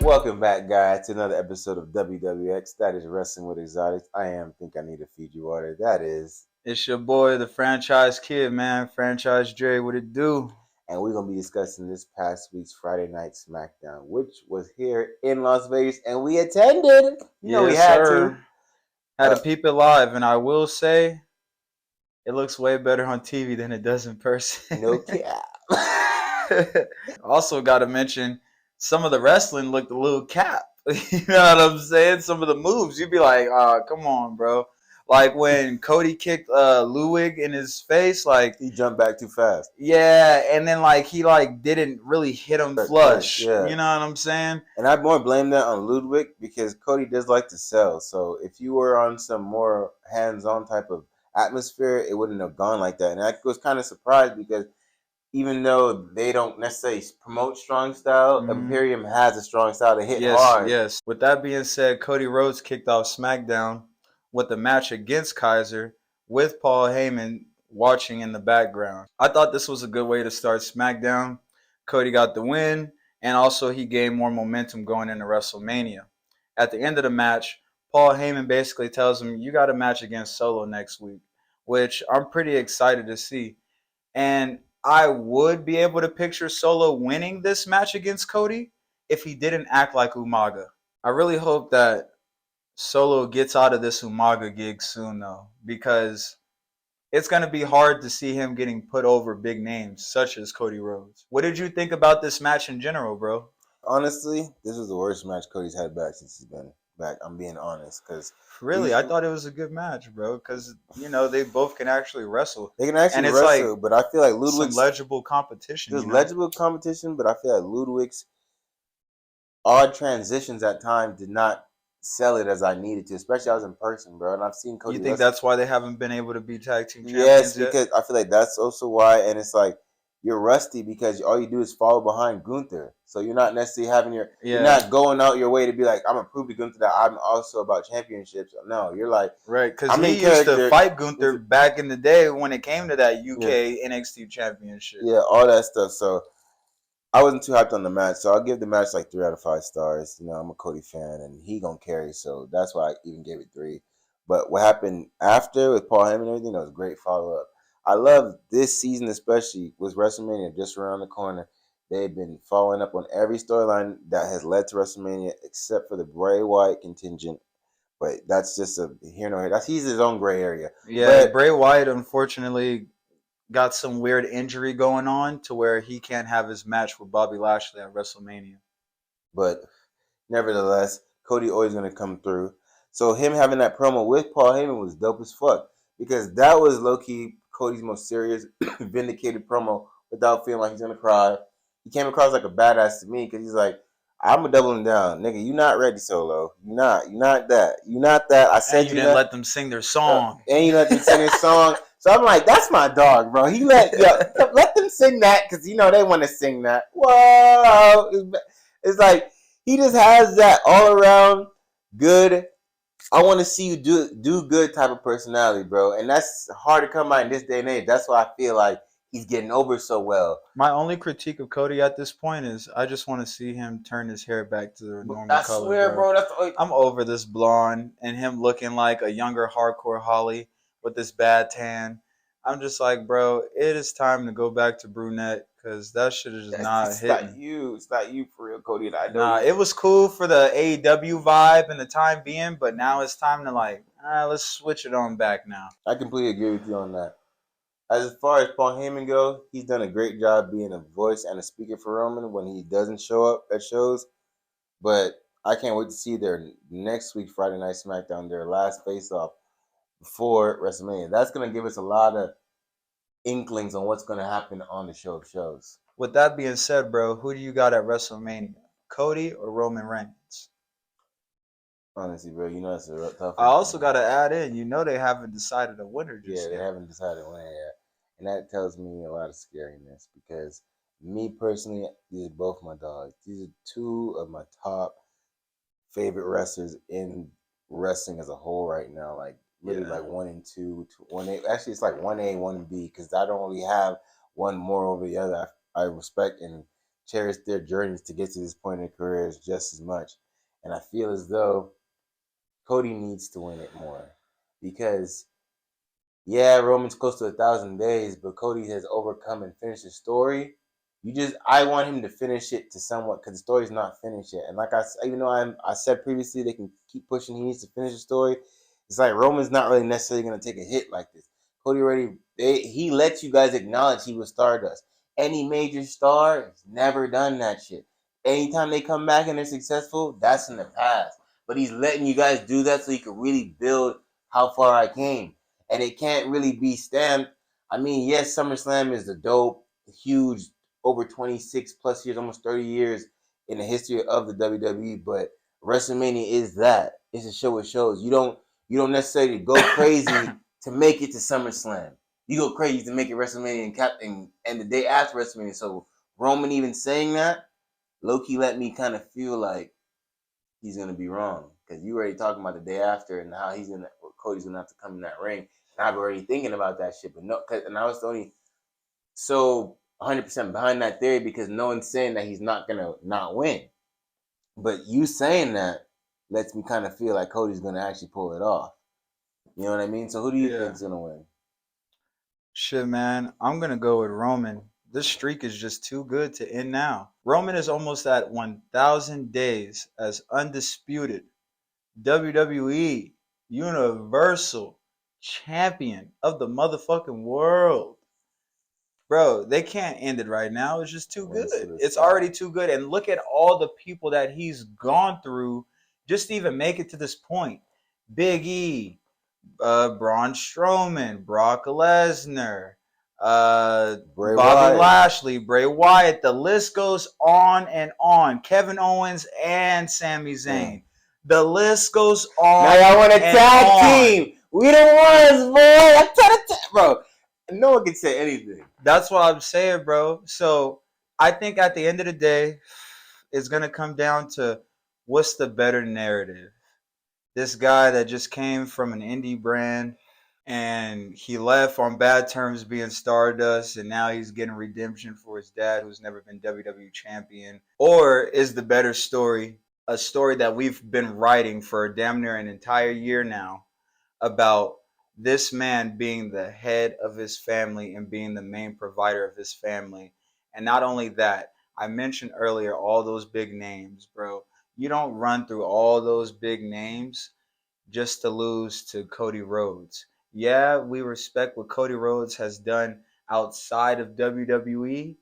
Welcome back, guys, to another episode of WWX. That is Wrestling with Exotics. Think I need to feed you water. That is. It's your boy, the franchise kid, man. Franchise Dre, what it do? And we're going to be discussing this past week's Friday Night SmackDown, which was here in Las Vegas, and we attended. We had to. Had to peep it live, and I will say, it looks way better on TV than it does in person. No cap. Also, got to mention, some of the wrestling looked a little cap. You know what I'm saying? Some of the moves, you'd be like, come on, bro. Like when Cody kicked Ludwig in his face, like he jumped back too fast. Yeah, and then he didn't really hit him flush. Yeah. You know what I'm saying? And I'd more blame that on Ludwig because Cody does like to sell. So if you were on some more hands-on type of atmosphere, it wouldn't have gone like that. And I was kind of surprised because even though they don't necessarily promote strong style, Imperium has a strong style to hit hard. Yes. With that being said, Cody Rhodes kicked off SmackDown with a match against Kaiser with Paul Heyman watching in the background. I thought this was a good way to start SmackDown. Cody got the win, and also he gained more momentum going into WrestleMania. At the end of the match, Paul Heyman basically tells him, you got a match against Solo next week, which I'm pretty excited to see. And I would be able to picture Solo winning this match against Cody if he didn't act like Umaga. I really hope that Solo gets out of this Umaga gig soon, though, because it's going to be hard to see him getting put over big names such as Cody Rhodes. What did you think about this match in general, bro? Honestly, this was the worst match Cody's had back since he's been back. I'm being honest, because really, I thought it was a good match, bro. Because they both can actually wrestle. They can actually wrestle, but I feel like Ludwig's legible competition. There's legible competition, but I feel like Ludwig's odd transitions at times did not sell it as I needed to, especially I was in person, bro. And I've seen Cody. You think that's why they haven't been able to be tag team champions? Yes, because I feel like that's also why. And it's like you're rusty because all you do is follow behind Gunther. So you're not necessarily having you're not going out your way to be like, I'm gonna prove to Gunther that I'm also about championships. No, you're like, right, because he used to fight Gunther back in the day when it came to that UK NXT championship. Yeah, all that stuff. So I wasn't too hyped on the match, so I'll give the match like 3 out of 5 stars. I'm a Cody fan, and he gonna carry, so that's why I even gave it 3. But what happened after with Paul Heyman and everything, that was a great follow-up. I love this season, especially with WrestleMania just around the corner. They've been following up on every storyline that has led to WrestleMania, except for the Bray Wyatt contingent. But that's just a here nor here. He's his own gray area. Yeah, Bray Wyatt, unfortunately, got some weird injury going on to where he can't have his match with Bobby Lashley at WrestleMania. But nevertheless, Cody always going to come through. So him having that promo with Paul Heyman was dope as fuck because that was low-key Cody's most serious, vindicated promo without feeling like he's going to cry. He came across like a badass to me because he's like, I'm doubling down. Nigga, you not ready, Solo. You not that. You not that. I said and you didn't let them sing their song. And you let them sing their song. So I'm like, that's my dog, bro. He let them sing that because, they want to sing that. Whoa. It's like, he just has that all around good, I want to see you do good type of personality, bro. And that's hard to come by in this day and age. That's why I feel like he's getting over so well. My only critique of Cody at this point is I just want to see him turn his hair back to the normal color. I swear, bro. I'm over this blonde and him looking like a younger hardcore Holly with this bad tan. I'm just like, bro, it is time to go back to brunette because that shit is just not hitting. It's not you for real, Cody. And I know. Nah, it was cool for the AEW vibe in the time being, but now it's time to let's switch it on back now. I completely agree with you on that. As far as Paul Heyman goes, he's done a great job being a voice and a speaker for Roman when he doesn't show up at shows. But I can't wait to see their next week Friday Night SmackDown, their last face-off before WrestleMania. That's going to give us a lot of inklings on what's going to happen on the show of shows. With that being said, bro, who do you got at WrestleMania? Cody or Roman Reigns? Honestly, bro, that's a tough one. I also got to add in, they haven't decided a winner just yet. They haven't decided a winner yet. And that tells me a lot of scariness because me personally, these are both my dogs. These are 2 of my top favorite wrestlers in wrestling as a whole right now. Like, really, like 1 and 2, 1A. Actually, it's like 1A, 1B because I don't really have one more over the other. I respect and cherish their journeys to get to this point in their careers just as much. And I feel as though Cody needs to win it more because yeah, Roman's close to 1,000 days, but Cody has overcome and finished the story. I want him to finish it to somewhat because the story's not finished yet. And like even though I said previously they can keep pushing, he needs to finish the story. It's like Roman's not really necessarily going to take a hit like this. Cody he lets you guys acknowledge he was Stardust. Any major star has never done that shit. Anytime they come back and they're successful, that's in the past. But he's letting you guys do that so he can really build how far I came. And it can't really be stamped. I mean, yes, SummerSlam is the dope, huge, over 26 plus years, almost 30 years in the history of the WWE, but WrestleMania is that. It's a show it shows. You don't necessarily go crazy to make it to SummerSlam. You go crazy to make it WrestleMania and the day after WrestleMania. So Roman even saying that, low-key let me kind of feel like he's gonna be wrong. Because you already talking about the day after and how Cody's gonna have to come in that ring. And I'm already thinking about that shit, but and I was only so 100% behind that theory because no one's saying that he's not gonna not win. But you saying that lets me kind of feel like Cody's gonna actually pull it off. You know what I mean? So who do you think's gonna win? Shit, man, I'm gonna go with Roman. This streak is just too good to end now. Roman is almost at 1,000 days as undisputed WWE Universal Champion of the motherfucking world. Bro, they can't end it right now. It's just too good. It's already too good. And look at all the people that he's gone through just to even make it to this point. Big E, Braun Strowman, Brock Lesnar, Bobby Wyatt. Lashley, Bray Wyatt. The list goes on and on. Kevin Owens and Sami Zayn. The list goes on. Now y'all want a tag team? We the ones, boy. Bro, no one can say anything. That's what I'm saying, bro. So I think at the end of the day, it's gonna come down to what's the better narrative. This guy that just came from an indie brand and he left on bad terms being Stardust and now he's getting redemption for his dad who's never been WWE champion. Or is the better story a story that we've been writing for damn near an entire year now about this man being the head of his family and being the main provider of his family. And not only that, I mentioned earlier all those big names, bro. You don't run through all those big names just to lose to Cody Rhodes. Yeah, we respect what Cody Rhodes has done outside of WWE,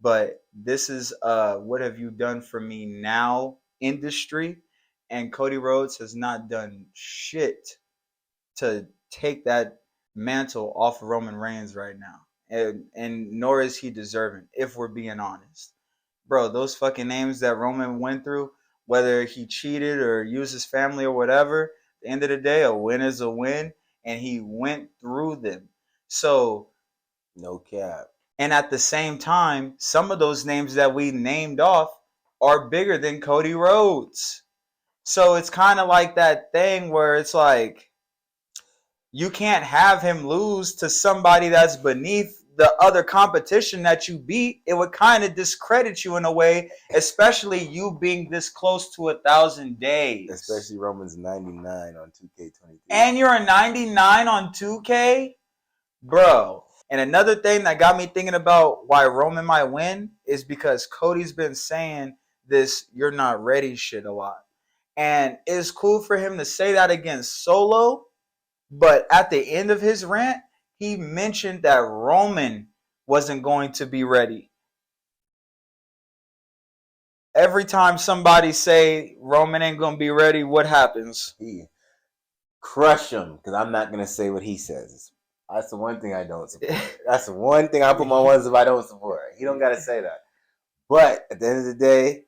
but this is what have you done for me now industry, and Cody Rhodes has not done shit to take that mantle off of Roman Reigns right now. And nor is he deserving, if we're being honest. Bro, those fucking names that Roman went through, whether he cheated or used his family or whatever, at the end of the day, a win is a win, and he went through them. So, no cap. And at the same time, some of those names that we named off are bigger than Cody Rhodes. So it's kind of like that thing where it's like, you can't have him lose to somebody that's beneath the other competition that you beat. It would kind of discredit you in a way, especially you being this close to 1,000 days. Especially Roman's 99 on 2K23. And you're a 99 on 2K? Bro. And another thing that got me thinking about why Roman might win is because Cody's been saying this "you're not ready" shit a lot. And it's cool for him to say that against Solo, but at the end of his rant, he mentioned that Roman wasn't going to be ready. Every time somebody say Roman ain't going to be ready, what happens? He crush him, because I'm not going to say what he says. That's the one thing I don't support. That's the one thing I put my ones if I don't support. He don't got to say that. But at the end of the day,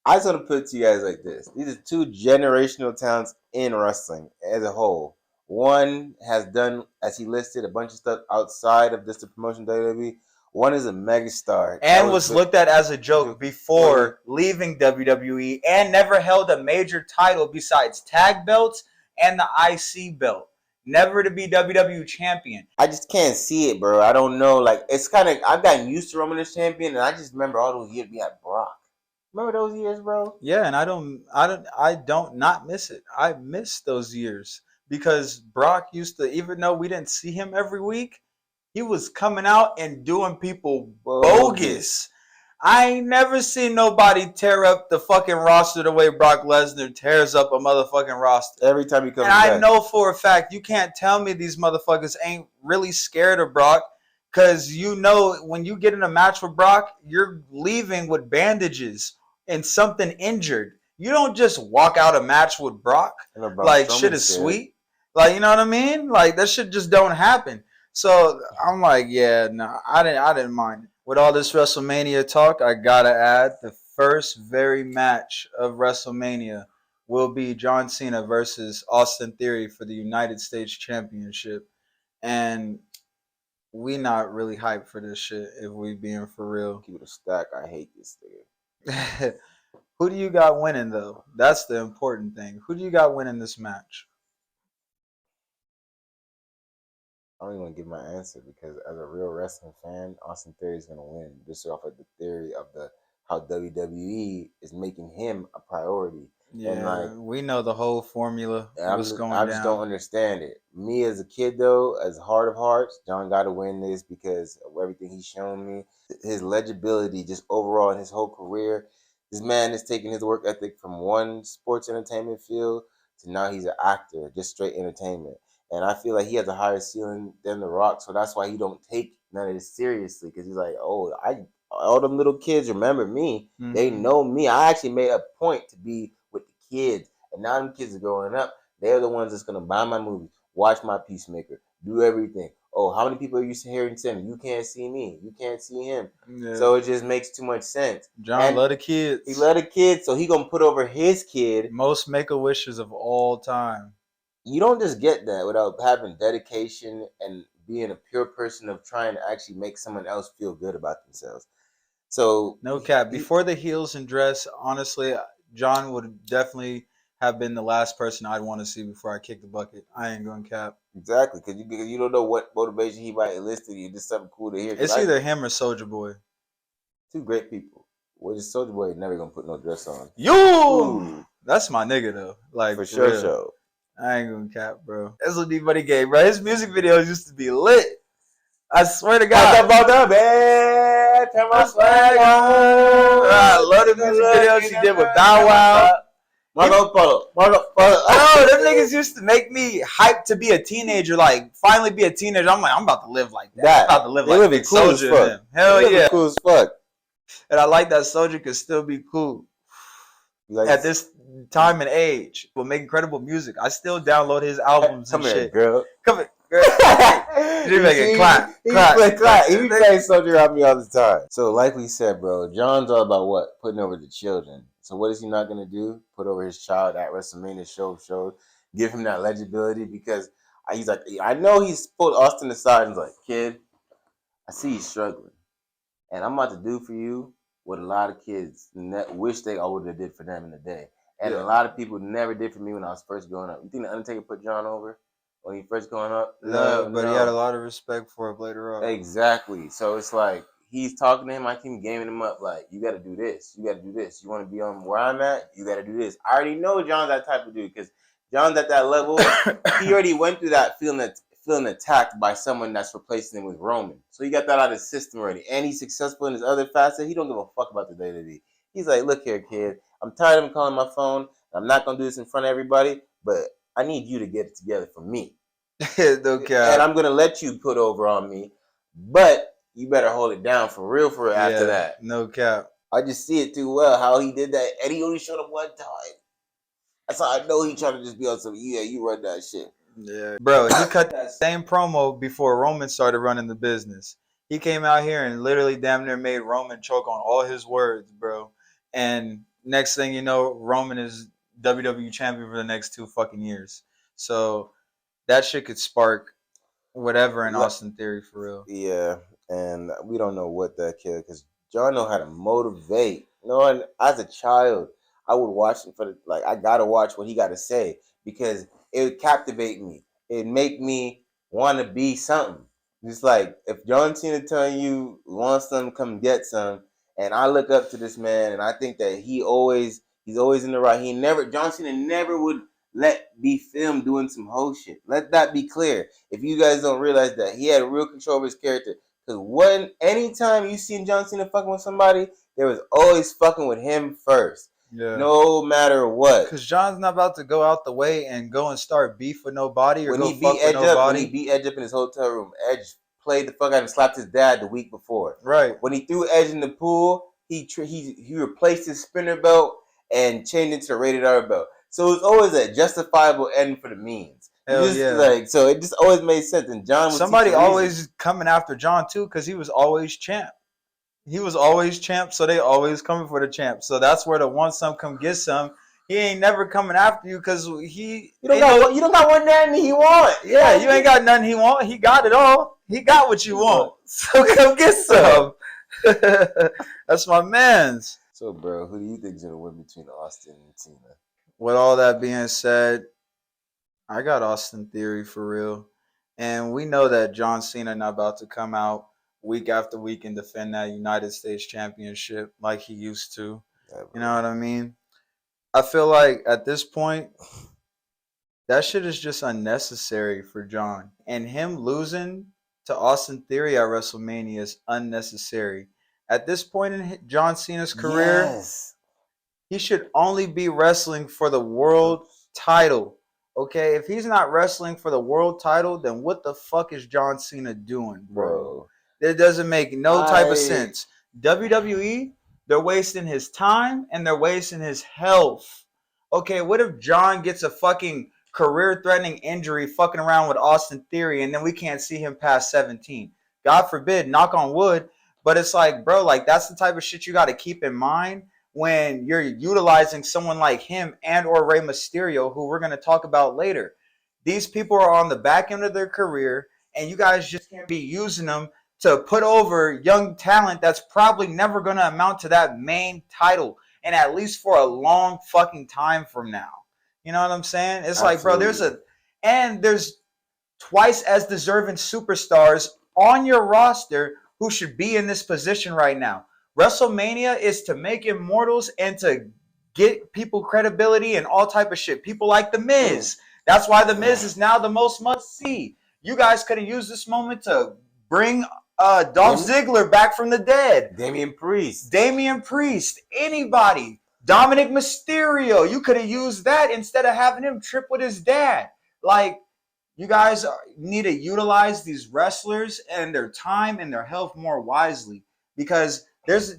I just want to put it to you guys like this. These are two generational talents in wrestling as a whole. One has done, as he listed, a bunch of stuff outside of just the promotion of WWE. One is a megastar. And was looked at as a joke before leaving WWE and never held a major title besides tag belts and the IC belt. never to be WWE champion. I just can't see it, bro. I don't know. Like, it's kind of, I've gotten used to Roman as champion, and I just remember all those years we had Brock. Remember those years, bro? Yeah, and I don't not miss it. I miss those years because Brock used to, even though we didn't see him every week, he was coming out and doing people bogus. I ain't never seen nobody tear up the fucking roster the way Brock Lesnar tears up a motherfucking roster. Every time he comes And back. I know for a fact, you can't tell me these motherfuckers ain't really scared of Brock, because you know when you get in a match with Brock, you're leaving with bandages and something injured. You don't just walk out a match with Brock like shit is sweet. Like, you know what I mean? Like, that shit just don't happen. So I'm like, yeah, no, I didn't mind it. With all this WrestleMania talk, I gotta add the first very match of WrestleMania will be John Cena versus Austin Theory for the United States Championship. And we not really hyped for this shit, if we being for real. Keep it a stack. I hate this thing. Who do you got winning, though? That's the important thing. Who do you got winning this match? I don't even want to give my answer because as a real wrestling fan, Austin Theory is gonna win. Just off of the theory of the how WWE is making him a priority. Yeah, and like, we know the whole formula. What's going I just don't understand it. Me as a kid, though, as heart of hearts, John got to win this because of everything he's shown me. His legibility, just overall in his whole career. This man is taking his work ethic from one sports entertainment field to now he's an actor, just straight entertainment. And I feel like he has a higher ceiling than The Rock, so that's why he don't take none of this seriously. Because he's like, oh, all them little kids remember me. Mm-hmm. They know me. I actually made a point to be with the kids. And now them kids are growing up. They're the ones that's going to buy my movie, watch my Peacemaker, do everything. Oh, how many people are used to hearing Cena? You can't see me. You can't see him. Yeah. So it just makes too much sense. John love the kids. He love the kids, so he going to put over his kid. Most Make-A-Wishes of all time. You don't just get that without having dedication and being a pure person of trying to actually make someone else feel good about themselves. So no cap. Before the heels and dress, honestly, John would definitely have been the last person I'd want to see before I kick the bucket. I ain't going cap. Exactly, because you don't know what motivation he might enlist in you. Just something cool to hear. It's either him or Soulja Boy. Two great people. Well, just Soulja Boy never gonna put no dress on. Yo, that's my nigga though. Like, for sure, show. I ain't gonna cap, bro. That's what D-Buddy gave, bro. His music videos used to be lit. I swear to God. About the bed, turn my swag on. I love the music videos he did with Bow Wow. Oh, them niggas used to make me hyped to be a teenager. Like, finally be a teenager. I'm like, I'm about to live like that. I'm about to live like that. Cool as fuck. Hell yeah. Cool as fuck. And I like that Soulja could still be cool. Like, at this time and age, will make incredible music. I still download his albums and shit. Girl. Come here, girl. You make it clap. He plays Soulja on me all the time. So, like we said, bro, John's all about what? Putting over the children. So, what is he not gonna do? Put over his child at WrestleMania show, give him that legibility because he's like, I know he's pulled Austin aside and he's like, kid, I see you struggling, and I'm about to do for you what a lot of kids wish they all would have did for them in the day. And a lot of people never did for me when I was first growing up. You think The Undertaker put John over when he first growing up? No, but he had a lot of respect for it later on. Exactly. So it's like, he's talking to him. I keep gaming him up. Like, you got to do this. You got to do this. You want to be on where I'm at? You got to do this. I already know John's that type of dude because John's at that level. He already went through that feeling attacked by someone that's replacing him with Roman. So he got that out of his system already. And he's successful in his other facet. He don't give a fuck about the WWE. He's like, look here, kid. I'm tired of him calling my phone. I'm not going to do this in front of everybody, but I need you to get it together for me. Okay. And I'm going to let you put over on me, but you better hold it down for real after that. No cap. I just see it too well how he did that. And he only showed up one time. That's how I know he trying to just be on some, you run that shit. Yeah. Bro, he cut that same promo before Roman started running the business. He came out here and literally damn near made Roman choke on all his words, bro. And next thing you know, Roman is WWE champion for the next 2 fucking years. So that shit could spark whatever in Austin Theory for real. Yeah, and we don't know what that kid, because John know how to motivate. And as a child, I would watch him I gotta watch what he got to say because it would captivate me. it make me want to be something. Just like if John Cena telling you want some, come get some, and I look up to this man, and I think that he's always in the right. John Cena never would let be filmed doing some whole shit. Let that be clear. If you guys don't realize that he had real control of his character, because anytime you seen John Cena fucking with somebody, there was always fucking with him first. Yeah. No matter what. Because John's not about to go out the way and go and start beef with nobody or when go he fuck beat Edge with nobody. When he beat Edge up in his hotel room, Edge played the fuck out and slapped his dad the week before. Right. When he threw Edge in the pool, he replaced his spinner belt and changed into a rated R belt. So it was always a justifiable end for the means. Hell yeah. So it just always made sense. And John was somebody always coming after John too, because he was always champ. He was always champ, so they always coming for the champ. So that's where the want some, come get some. He ain't never coming after you because you don't got one nothing he want. Yeah, you ain't got nothing he want. He got it all. He got what you want. So come get some. That's my man's. So, bro, who do you think is gonna win between Austin and Cena? With all that being said, I got Austin Theory for real, and we know that John Cena not about to come out week after week and defend that United States Championship like he used to. Yeah, you know what I mean? I feel like at this point, that shit is just unnecessary for John. And him losing to Austin Theory at WrestleMania is unnecessary. At this point in John Cena's career, he should only be wrestling for the world title. Okay? If he's not wrestling for the world title, then what the fuck is John Cena doing, bro? It doesn't make no type of sense. WWE, they're wasting his time and they're wasting his health. Okay, what if John gets a fucking career-threatening injury fucking around with Austin Theory and then we can't see him past 17? God forbid, knock on wood. But it's like, bro, like that's the type of shit you got to keep in mind when you're utilizing someone like him and or Rey Mysterio, who we're going to talk about later. These people are on the back end of their career and you guys just can't be using them to put over young talent that's probably never going to amount to that main title, and at least for a long fucking time from now. You know what I'm saying? It's like, bro, there's twice as deserving superstars on your roster who should be in this position right now. WrestleMania is to make immortals and to get people credibility and all type of shit. People like The Miz. That's why The Miz is now the most must-see. You guys could have used this moment to bring Dolph Ziggler back from the dead. Damian Priest. Anybody. Dominik Mysterio. You could have used that instead of having him trip with his dad. Like, you guys need to utilize these wrestlers and their time and their health more wisely, because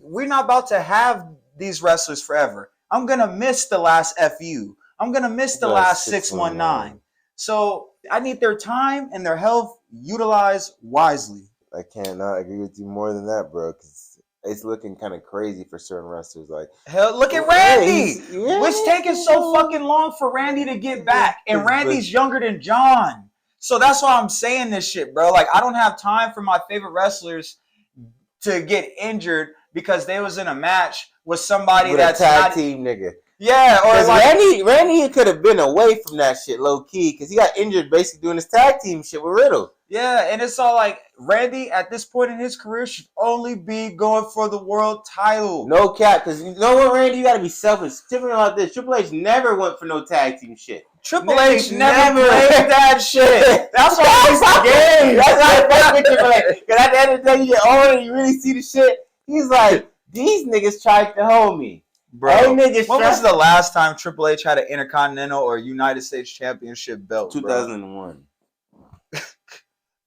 we're not about to have these wrestlers forever. I'm going to miss the last FU. I'm going to miss the last 619. So I need their time and their health utilized wisely. I cannot agree with you more than that, bro, because it's looking kind of crazy for certain wrestlers. Like, hell, look at Randy. What's taking so fucking long for Randy to get back? And Randy's younger than John. So that's why I'm saying this shit, bro. Like, I don't have time for my favorite wrestlers to get injured because they was in a match with somebody that's a tag team nigga. Yeah, or like, Randy could have been away from that shit low key because he got injured basically doing his tag team shit with Riddle. Yeah, and it's all like Randy at this point in his career should only be going for the world title. No cap, because you know what, Randy, you gotta be selfish. Typically about this, Triple H never went for no tag team shit. Triple H never played that shit. That's why he's the game. That's why I fuck with Triple H. Because at the end of the day, you get older and you really see the shit. He's like, these niggas tried to hold me. Bro, when was the last time Triple H had an Intercontinental or United States Championship belt? 2001.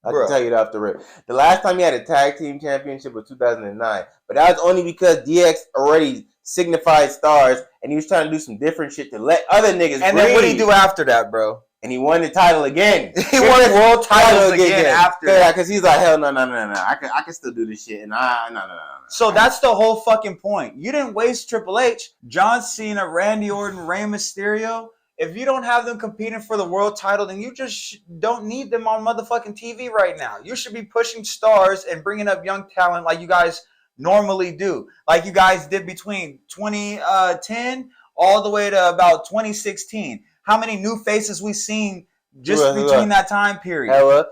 I can tell you that off the rip. The last time he had a tag team championship was 2009. But that was only because DX already signified stars and he was trying to do some different shit to let other niggas And breathe. Then what did he do after that, bro? And he won the title again. He won the world titles again after that. Because he's like, hell no. I can still do this shit. And no. So that's the whole fucking point. You didn't waste Triple H, John Cena, Randy Orton, Rey Mysterio. If you don't have them competing for the world title, then you just don't need them on motherfucking TV right now. You should be pushing stars and bringing up young talent like you guys normally do. Like you guys did between 2010 all the way to about 2016. How many new faces we seen just between that time period. Hella.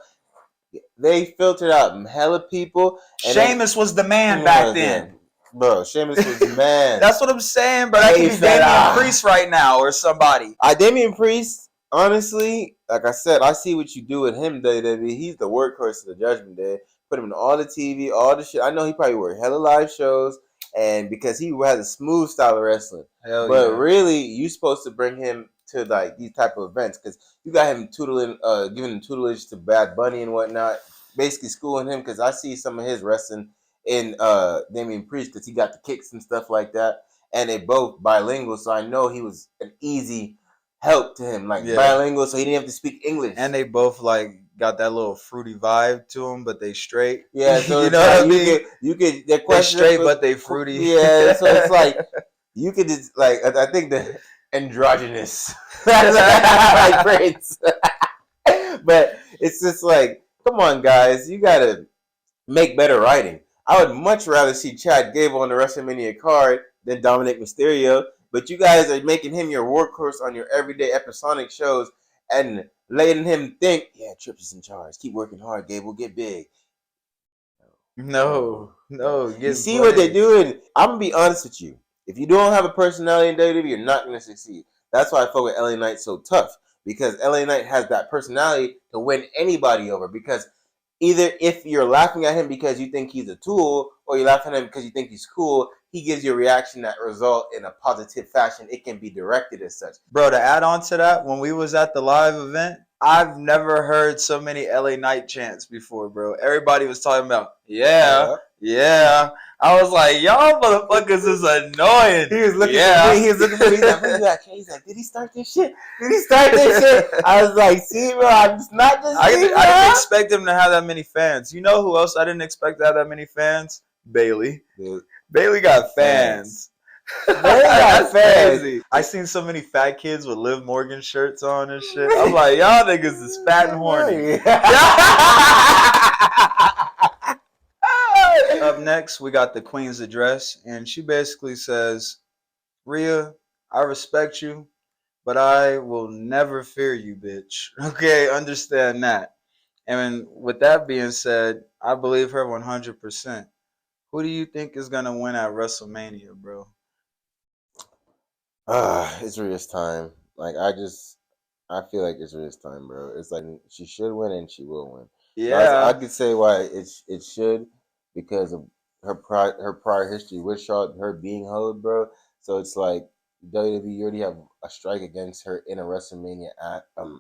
They filtered out hella people. Sheamus was the man back then. Bro, Sheamus was the man. That's what I'm saying, bro. That could be Damian Priest right now or somebody. Damian Priest, honestly, like I said, I see what you do with him, WWE. He's the workhorse of the Judgment Day. Put him in all the TV, all the shit. I know he probably worked hella live shows, and because he has a smooth style of wrestling. But really, you're supposed to bring him to like these type of events because you got him giving him tutelage to Bad Bunny and whatnot, basically schooling him. Because I see some of his wrestling in Damian Priest because he got the kicks and stuff like that, and they both bilingual, so I know he was an easy help to him, like bilingual, so he didn't have to speak English. And they both like got that little fruity vibe to them, but they straight. Yeah, so you know what I mean. You could they're straight, but they fruity. Yeah, so it's like you could just like I think the androgynous like Prince, but it's just like, come on, guys, you gotta make better writing. I would much rather see Chad Gable on the WrestleMania card than Dominik Mysterio. But you guys are making him your workhorse on your everyday episodic shows and letting him think, yeah, Trips is in charge. Keep working hard, Gable. Get big. No. You see what they're doing? I'm going to be honest with you. If you don't have a personality in WWE, you're not going to succeed. That's why I feel with LA Knight so tough. Because LA Knight has that personality to win anybody over. Because either if you're laughing at him because you think he's a tool, or you're laughing at him because you think he's cool, he gives you a reaction that result in a positive fashion. It can be directed as such. Bro, to add on to that, when we was at the live event, I've never heard so many LA Knight chants before, bro. Everybody was talking about, yeah. I was like, y'all motherfuckers is annoying. He was looking at me. He was looking at me. He's like, did he start this shit? I was like, see, bro, I'm just not just I didn't expect him to have that many fans. You know who else I didn't expect to have that many fans? Bailey. Dude. Bailey got fans. Bailey got fans. Crazy. I seen so many fat kids with Liv Morgan shirts on and shit. I'm like, y'all niggas is fat and horny. Up next, we got the Queen's address, and she basically says, Rhea, I respect you, but I will never fear you, bitch. Okay, understand that. And with that being said, I believe her 100%. Who do you think is going to win at WrestleMania, bro? It's Rhea's time. Like, I feel like it's Rhea's time, bro. It's like she should win and she will win. Yeah. I could say why it should, because of her prior history with Charlotte, her being hoed, bro. So it's like WWE, you already have a strike against her in a WrestleMania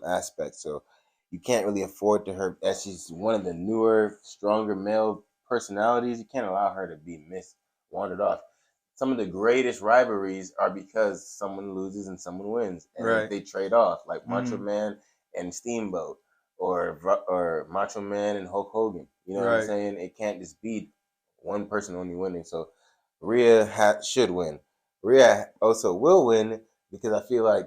aspect. So you can't really afford to her, as she's one of the newer, stronger male personalities. You can't allow her to be wandered off. Some of the greatest rivalries are because someone loses and someone wins, and they trade off, like Macho Man and Steamboat, or Macho Man and Hulk Hogan. You know what I'm saying? It can't just be one person only winning. So Rhea should win. Rhea also will win because I feel like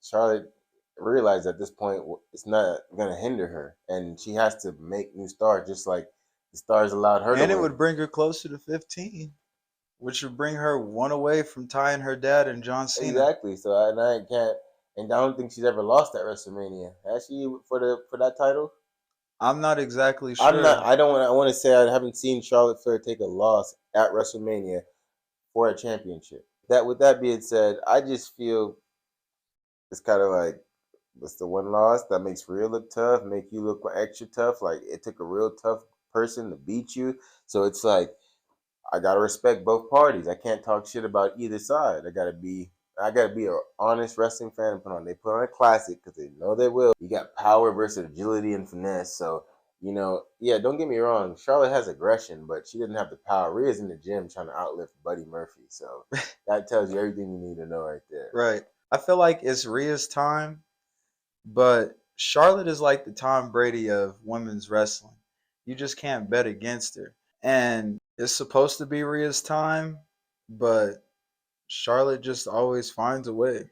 Charlotte realized at this point it's not going to hinder her, and she has to make new stars just like the stars allowed her to win. And it would bring her closer to 15. Which would bring her one away from tying her dad and John Cena. Exactly. So I don't think she's ever lost at WrestleMania. Has she for that title? I'm not exactly sure. I want to say I haven't seen Charlotte Flair take a loss at WrestleMania for a championship. With that being said, I just feel it's kind of like, what's the one loss that makes Rhea look tough, make you look extra tough. Like, it took a real tough person to beat you. So it's like, I gotta respect both parties. I can't talk shit about either side. I gotta be an honest wrestling fan and they put on a classic because they know they will. You got power versus agility and finesse. So, don't get me wrong. Charlotte has aggression, but she doesn't have the power. Rhea's in the gym trying to outlift Buddy Murphy. So that tells you everything you need to know right there. Right. I feel like it's Rhea's time, but Charlotte is like the Tom Brady of women's wrestling. You just can't bet against her. And it's supposed to be Rhea's time, but Charlotte just always finds a way.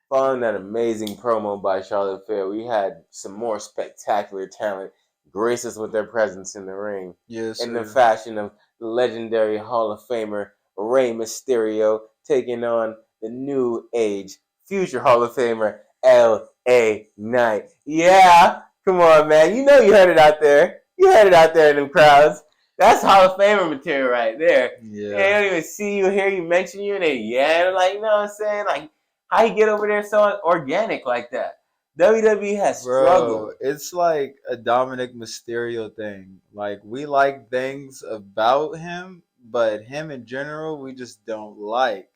Following that amazing promo by Charlotte Flair, we had some more spectacular talent grace us with their presence in the ring. Yes, in the fashion of the legendary Hall of Famer Rey Mysterio taking on the new age future Hall of Famer L.A. Knight. Yeah, come on, man. You know you heard it out there. You heard it out there in them crowds. That's Hall of Famer material right there. Yeah. They don't even see you, hear you, mention you, and they're like, you know what I'm saying? Like, how you get over there so organic like that? WWE has struggled. It's like a Dominic Mysterio thing. Like, we like things about him, but him in general, we just don't like.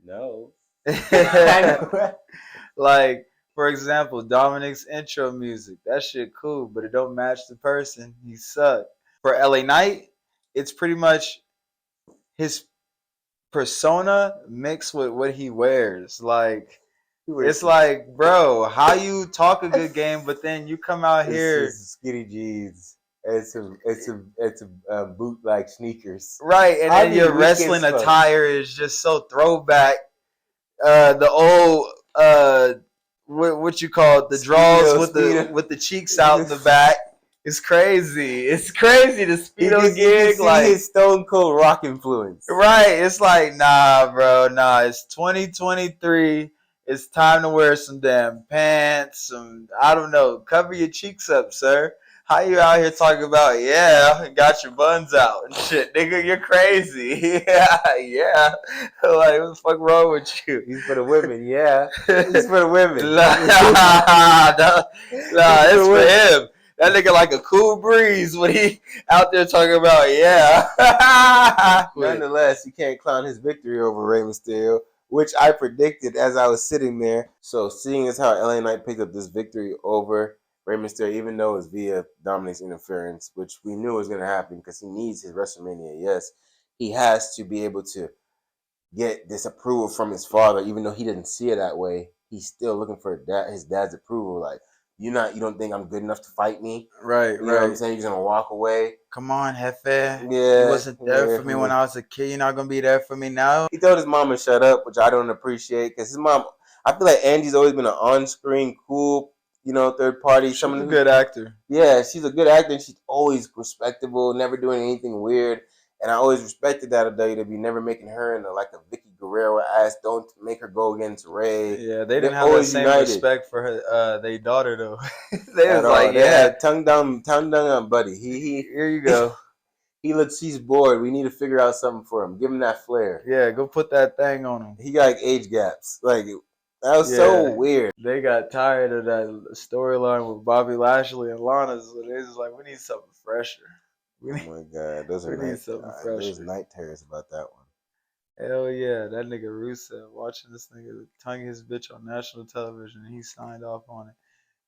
No. I know. Like, for example, Dominic's intro music. That shit cool, but it don't match the person. He sucked. For LA Knight, it's pretty much his persona mixed with what he wears. Like, it's like, bro, how you talk a good game, but then you come out here, It's skinny jeans. It's a boot like sneakers. right? And then your wrestling attire is just so throwback. The old what you call it, the draws with the cheeks out in the back. It's crazy. It's crazy. The Speedo gig, like his Stone Cold Rock influence. Right. It's like, nah, bro, nah. It's 2023. It's time to wear some damn pants. Some, I don't know. Cover your cheeks up, sir. How you out here talking about, yeah, got your buns out and shit, nigga? You're crazy. yeah. Like, what the fuck wrong with you? He's for the women, yeah. He's for the women. nah, it's for him. That nigga like a cool breeze when he out there talking about, yeah. Nonetheless, you can't clown his victory over Rey Mysterio, which I predicted as I was sitting there. So seeing as how LA Knight picked up this victory over Rey Mysterio, even though it was via Dominic's interference, which we knew was going to happen because he needs his WrestleMania, yes, he has to be able to get this approval from his father, even though he didn't see it that way. He's still looking for his dad's approval, like, you don't think I'm good enough to fight me? Right, you know what I'm saying? You're gonna walk away. Come on, Jefe. Yeah. You wasn't there for me when I was a kid. You're not gonna be there for me now. He told his mom to shut up, which I don't appreciate, because his mom, I feel like Angie's always been an on-screen, cool, third party. She's a good actor. Yeah, she's a good actor, and she's always respectable, never doing anything weird. And I always respected that of WWE, never making her into like a Vicky Guerrero ass. Don't make her go against Ray. Yeah, they didn't have the same respect for her, their daughter though. They was like, yeah, tongue down, buddy. Here you go. He's bored. We need to figure out something for him. Give him that flair. Yeah, go put that thing on him. He got like age gaps. Like, that was so weird. They got tired of that storyline with Bobby Lashley and Lana, so they was like, we need something fresher. Oh my god, those are night terrors about that one. Hell yeah, that nigga Rusev watching this nigga tongue his bitch on national television, and he signed off on it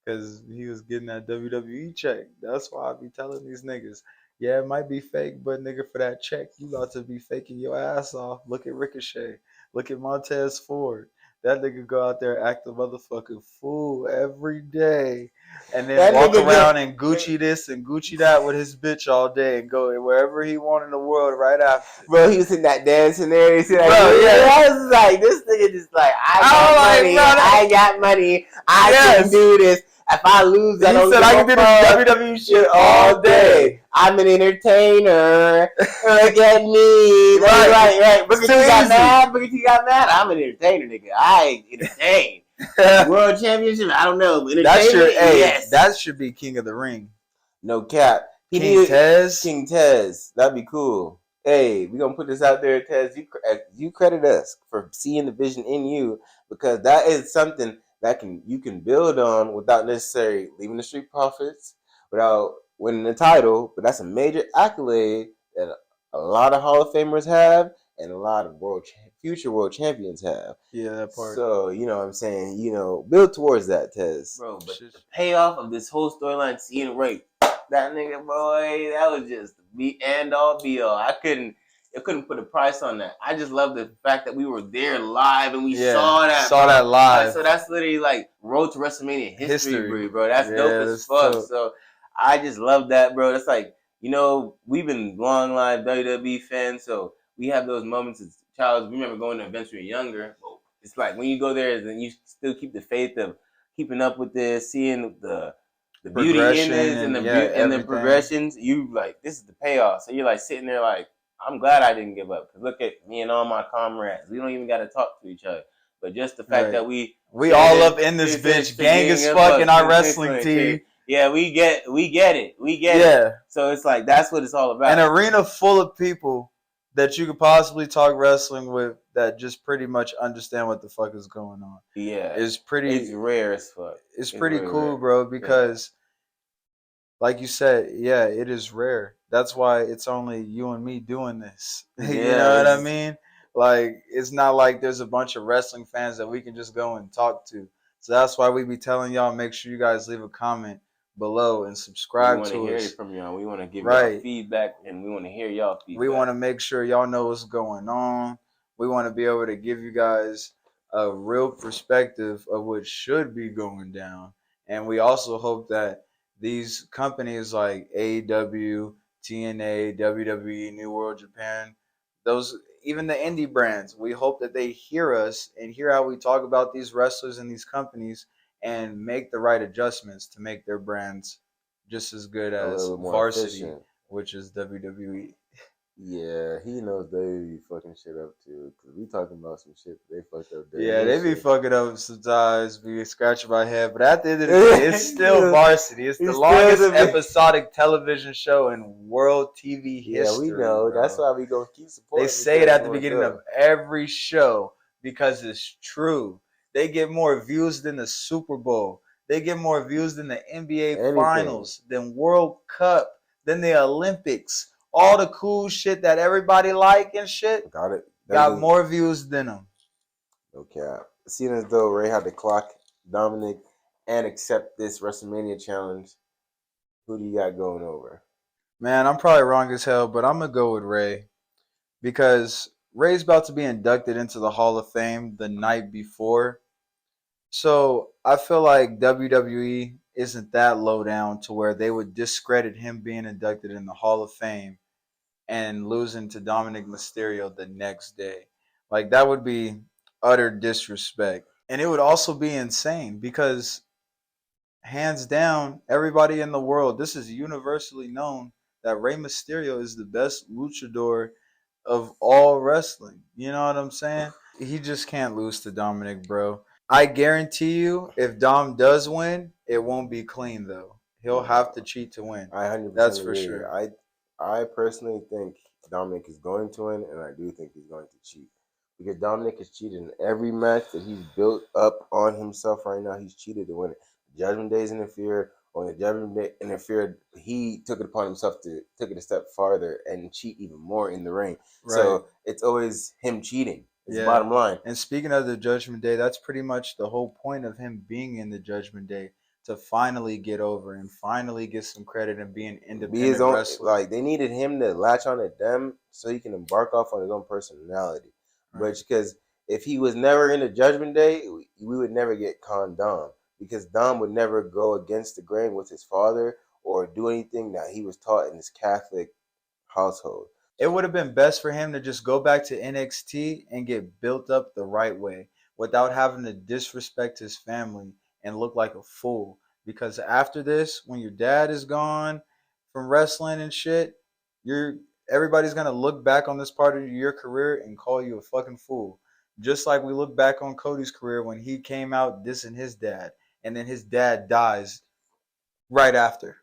because he was getting that WWE check. That's why I be telling these niggas, yeah, it might be fake, but nigga, for that check, you about to be faking your ass off. Look at Ricochet. Look at Montez Ford. That nigga go out there act a motherfucking fool every day, and then walk around and Gucci this and Gucci that with his bitch all day and go wherever he want in the world right after. Bro, he was in that dancing there. He said, like, I was like, this nigga just like, I got money. I can do this. If I lose, I can do this WWE shit all day. I'm an entertainer. Look at me. Right. Booker T got mad. I'm an entertainer, nigga. I entertain. World Championship? I don't know. That should be King of the Ring. No cap. King Tez. That'd be cool. Hey, we're going to put this out there, Tez. You credit us for seeing the vision in you, because that is something that you can build on without necessarily leaving the Street Profits, without winning the title. But that's a major accolade that a lot of Hall of Famers have and a lot of future world champions have. Yeah, that part. So, you know what I'm saying? Build towards that, Tez. Bro, but the payoff of this whole storyline, seeing Ray, that nigga, boy, that was just the end all be all. I couldn't put a price on that. I just love the fact that we were there live and we saw that live. So that's literally like Road to WrestleMania history, bro. That's dope as fuck. Dope. So I just love that, bro. That's like, we've been long live WWE fans, so we have those moments as child. We remember going to events when we were younger. It's like when you go there, then you still keep the faith of keeping up with this, seeing the beauty in this and the progressions. You like, this is the payoff. So you're like sitting there like, I'm glad I didn't give up. Because look at me and all my comrades. We don't even got to talk to each other. but just the fact that we all up in this bitch, gang as fuck in our wrestling team. Yeah, we get it. Yeah. So it's like that's what it's all about. An arena full of people that you could possibly talk wrestling with that just pretty much understand what the fuck is going on. Yeah, it's rare as fuck. It's pretty really cool, rare. Bro, because like you said, yeah, it is rare. That's why it's only you and me doing this. You know what I mean? Like, it's not like there's a bunch of wrestling fans that we can just go and talk to. So that's why we be telling y'all, make sure you guys leave a comment below and subscribe to us. We want to hear it from y'all. We want to give y'all feedback, and we want to hear y'all feedback. We want to make sure y'all know what's going on. We want to be able to give you guys a real perspective of what should be going down. And we also hope that these companies like AEW, TNA, WWE, New World Japan, those even the indie brands, we hope that they hear us and hear how we talk about these wrestlers and these companies and make the right adjustments to make their brands just as good as Varsity, efficient, which is WWE. Yeah, he knows they be fucking shit up too. Cause we talking about some shit they fucked up. Yeah, they be fucking up sometimes. Be scratching my head, but at the end of the day, it's still Varsity. It's the longest episodic television show in world TV history. Yeah, we know. Bro. That's why we gonna keep supporting. They say it at the beginning of every show because it's true. They get more views than the Super Bowl. They get more views than the NBA Finals, than World Cup, than the Olympics. All the cool shit that everybody like and shit got more views than them. No cap. Seeing as though Rey had to clock Dominik and accept this WrestleMania challenge, who do you got going over? Man, I'm probably wrong as hell, but I'm going to go with Rey. Because Rey's about to be inducted into the Hall of Fame the night before. So I feel like WWE isn't that low down to where they would discredit him being inducted in the Hall of Fame and losing to Dominik Mysterio the next day. Like, that would be utter disrespect. And it would also be insane because, hands down, everybody in the world, this is universally known that Rey Mysterio is the best luchador of all wrestling. You know what I'm saying? He just can't lose to Dominik, bro. I guarantee you, if Dom does win, it won't be clean, though. He'll have to cheat to win. I 100% That's agree. For sure. I personally think Dominik is going to win, and I do think he's going to cheat. Because Dominik has cheated in every match that he's built up on himself right now. He's cheated to win it. Judgment Day's interfered. On the Judgment Day interfered, he took it upon himself to take it a step farther and cheat even more in the ring. Right. So it's always him cheating. It's the bottom line. And speaking of the Judgment Day, that's pretty much the whole point of him being in the Judgment Day, to finally get over and finally get some credit and be an independent wrestler. Like, they needed him to latch on to them so he can embark off on his own personality. Right. But because if he was never in the Judgment Day, we would never get Con Dom. Because Dom would never go against the grain with his father or do anything that he was taught in his Catholic household. It would have been best for him to just go back to NXT and get built up the right way without having to disrespect his family and look like a fool. Because after this, when your dad is gone from wrestling and shit, everybody's gonna look back on this part of your career and call you a fucking fool. Just like we look back on Cody's career when he came out dissing his dad, and then his dad dies right after.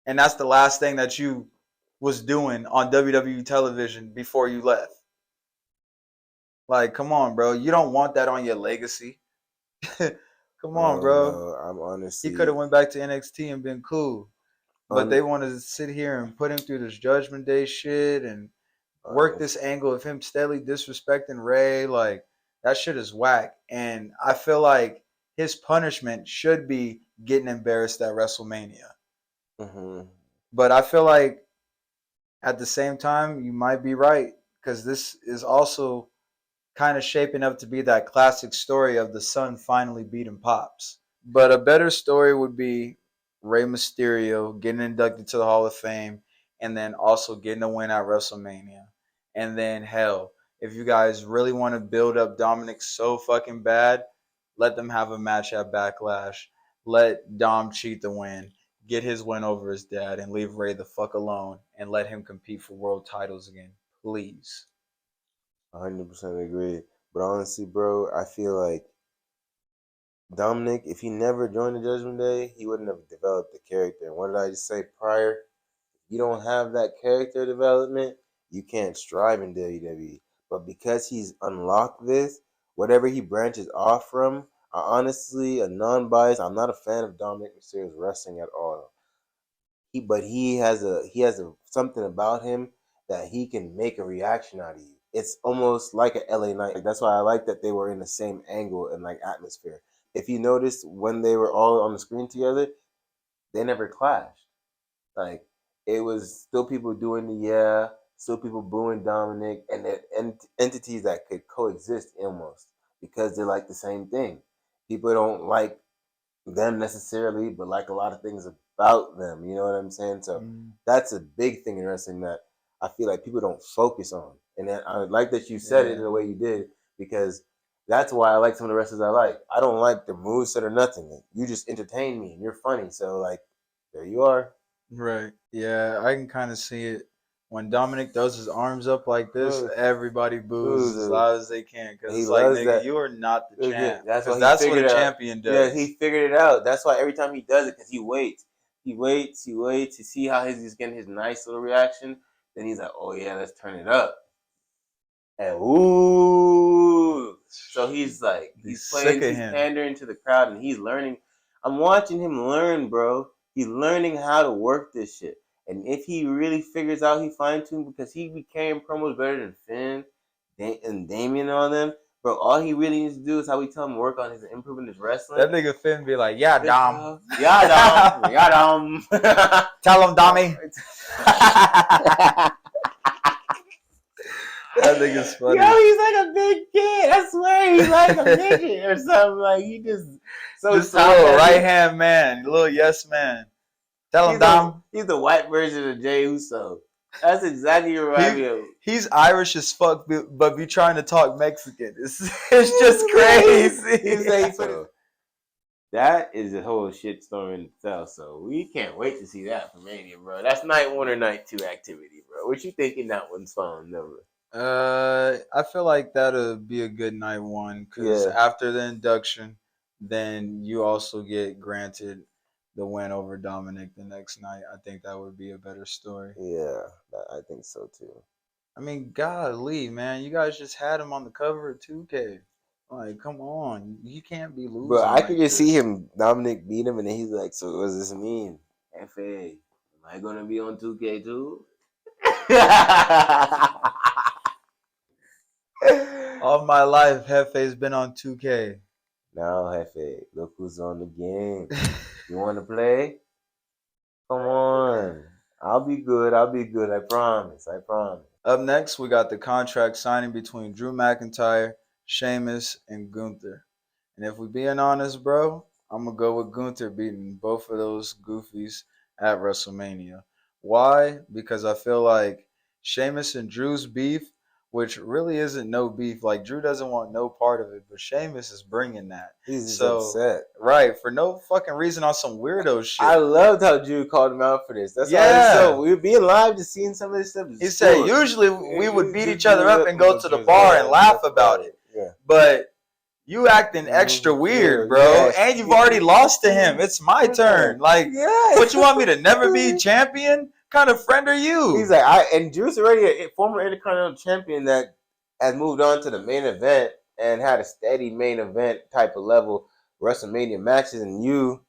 And that's the last thing that you was doing on WWE television before you left. Like, come on, bro. You don't want that on your legacy. Come on, bro. No, I'm honestly. He could have went back to NXT and been cool. But they wanted to sit here and put him through this Judgment Day shit and work this angle of him steadily disrespecting Rey. Like, that shit is whack. And I feel like his punishment should be getting embarrassed at WrestleMania. Mm-hmm. But I feel like at the same time, you might be right, because this is also kind of shaping up to be that classic story of the son finally beating Pops. But a better story would be Rey Mysterio getting inducted to the Hall of Fame and then also getting a win at WrestleMania. And then, hell, if you guys really want to build up Dominik so fucking bad, let them have a match at Backlash. Let Dom cheat the win, get his win over his dad, and leave Rey the fuck alone and let him compete for world titles again. Please. 100% agree. But honestly, bro, I feel like Dominik, if he never joined the Judgment Day, he wouldn't have developed the character. And what did I just say prior? You don't have that character development, you can't strive in WWE. But because he's unlocked this, whatever he branches off from, I honestly, a non-biased, I'm not a fan of Dominik Mysterio's wrestling at all. He has a something about him that he can make a reaction out of you. It's almost like a LA Knight. Like, that's why I like that they were in the same angle and like atmosphere. If you noticed when they were all on the screen together, they never clashed. Like, it was still people doing the yeah, still people booing Dominik, and entities that could coexist almost because they're like the same thing. People don't like them necessarily, but like a lot of things about them. You know what I'm saying? So that's a big thing in wrestling that I feel like people don't focus on. And then I like that you said it in the way you did, because that's why I like some of the wrestlers I like. I don't like the moveset or nothing. You just entertain me and you're funny. So like, there you are. Right. Yeah, I can kind of see it. When Dominik throws his arms up like this, everybody boos as loud as they can because it's like, nigga, you are not the champ. That's why Because he that's what figured a it out. champion does. Yeah, he figured it out. That's why every time he does it, because he waits. He waits. You see how he's getting his nice little reaction. Then he's like, oh, yeah, let's turn it up. And ooh. So he's like, he's pandering to the crowd, and he's learning. I'm watching him learn, bro. He's learning how to work this shit. And if he really figures out, he fine-tuned, because he be carrying promos better than Finn and Damien and all them. Bro, all he really needs to do is how we tell him to work on his improving his wrestling. That nigga Finn be like, yeah, Dom. Yeah, Dom. Yeah, Dom. Tell him, Dommy. That nigga's funny. Yo, he's like a big kid. I swear, he's like a midget or something. Like, he just a little right hand man, a little yes man. Tell him, Dom. He's the white version of Jey Uso. That's exactly what remind me of. He's Irish as fuck, but be trying to talk Mexican. It's just crazy. So, that is a whole shitstorm in itself. So we can't wait to see that for Mania, bro. That's night 1 or night 2 activity, bro. What you thinking that one's falling over? I feel like that'll be a good night 1, because after the induction, then you also get granted the win over Dominik the next night. I think that would be a better story. Yeah, I think so too. I mean, golly, man, you guys just had him on the cover of 2K. Like, come on, you can't be losing. Bro, I could just see him, Dominik beat him, and then he's like, "So what does this mean? FA, am I gonna be on 2K too?" All my life, Hefe's been on 2K. Now, Hefe, look who's on the game. You want to play? Come on. I'll be good. I promise. Up next, we got the contract signing between Drew McIntyre, Sheamus, and Gunther. And if we're being honest, bro, I'm going to go with Gunther beating both of those goofies at WrestleMania. Why? Because I feel like Sheamus and Drew's beef, which really isn't no beef. Like, Drew doesn't want no part of it, but Sheamus is bringing that. He's just upset. Right, for no fucking reason on some weirdo shit. I loved how Drew called him out for this. That's why we were being live, just seeing some of this stuff. He said usually we would beat each other up and go to the bar and laugh about it. Yeah. But you acting extra weird, bro. Yeah. And you've already lost to him. It's my turn. Like, what, you want me to never be champion? What kind of friend are you? He's like, and Drew's already a former Intercontinental Champion that has moved on to the main event and had a steady main event type of level WrestleMania matches, and you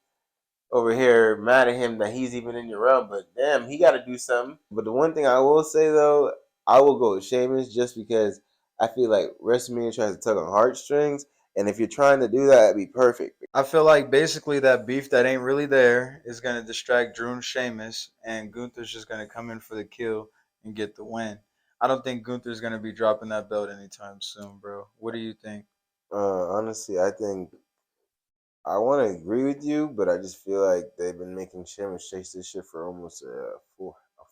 over here mad at him that he's even in your realm. But damn, he got to do something. But the one thing I will say, though, I will go with Sheamus, just because I feel like WrestleMania tries to tug on heartstrings, and if you're trying to do that, it'd be perfect. I feel like basically that beef that ain't really there is going to distract Drew and Sheamus, and Gunther's just going to come in for the kill and get the win. I don't think Gunther's going to be dropping that belt anytime soon, bro. What do you think? Honestly, I think I want to agree with you, but I just feel like they've been making Sheamus chase this shit for almost a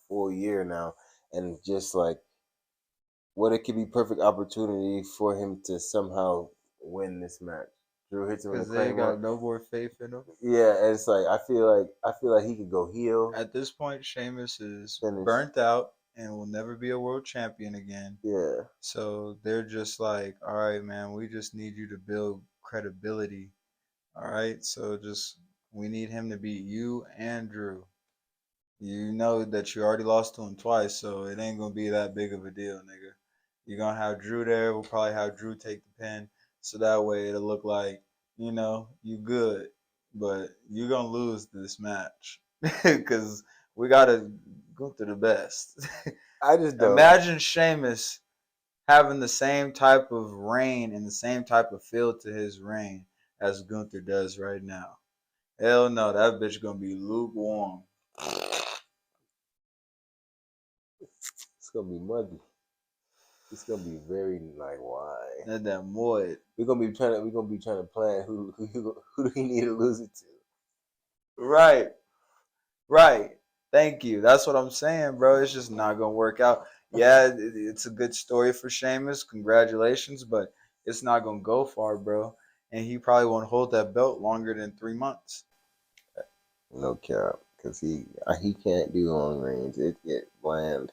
full year now, and just like what it could be perfect opportunity for him to somehow win this match. Drew hits him because they got no more faith in him. Yeah, and it's like I feel like he could go heel. At this point, Sheamus is burnt out. and will never be a world champion again. Yeah. So they're just like, all right, man, we just need you to build credibility. All right, so just we need him to beat you and Drew. You know that you already lost to him twice, so it ain't gonna be that big of a deal, nigga. You're gonna have Drew there. We'll probably have Drew take the pin, so that way it'll look like you good, but you're gonna lose this match because we gotta go through the best. I just don't. Imagine Sheamus having the same type of reign and the same type of feel to his reign as Gunther does right now. Hell no, that bitch gonna be lukewarm. It's gonna be muggy. It's gonna be very like why? That moid. We're gonna be trying to plan who do we need to lose it to. Right. Thank you. That's what I'm saying, bro. It's just not gonna work out. Yeah, it's a good story for Sheamus. Congratulations, but it's not gonna go far, bro. And he probably won't hold that belt longer than 3 months. No cap, because he can't do long range. It get bland.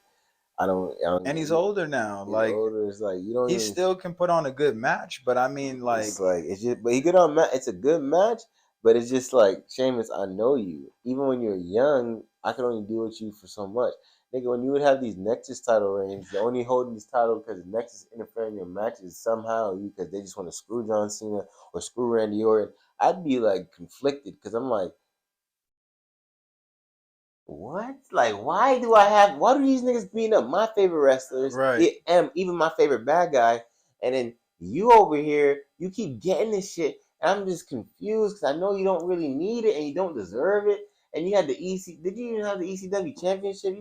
I don't. And he's older now. He's Like older. It's like you don't. he even, still can put on a good match, but I mean, like it's just. But he good on match. It's a good match, but it's just like Sheamus. I know you. Even when you're young, I could only deal with you for so much. Nigga, when you would have these Nexus title reigns, the only holding these titles because Nexus interfering in your matches somehow you because they just want to screw John Cena or screw Randy Orton. I'd be like conflicted because I'm like. What? Like, why do these niggas beating up my favorite wrestlers? right. And even my favorite bad guy. And then you over here, you keep getting this shit. And I'm just confused because I know you don't really need it and you don't deserve it. And you had the did you even have the ECW championship?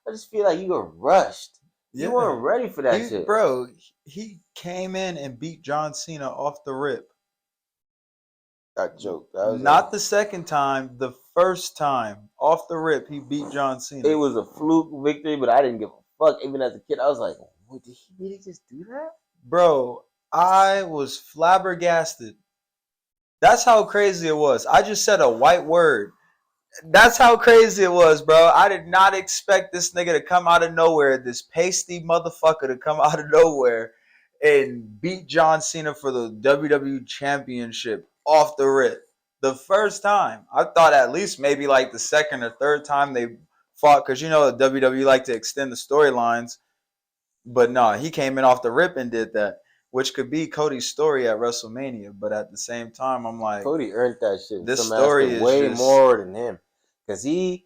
I just feel like you were rushed. Yeah. You weren't ready for that shit. Bro, he came in and beat John Cena off the rip. That joke. Not the second time, the first time off the rip, he beat John Cena. It was a fluke victory, but I didn't give a fuck. Even as a kid, I was like, "What, did he really just do that?" Bro, I was flabbergasted. That's how crazy it was. I just said a white word. That's how crazy it was, bro. I did not expect this nigga to come out of nowhere, this pasty motherfucker to come out of nowhere and beat John Cena for the WWE Championship off the rip. The first time. I thought at least maybe like the second or third time they fought, because you know the WWE like to extend the storylines. But no, he came in off the rip and did that, which could be Cody's story at WrestleMania. But at the same time, I'm like, Cody earned that shit. This Some story is way just more than him, because he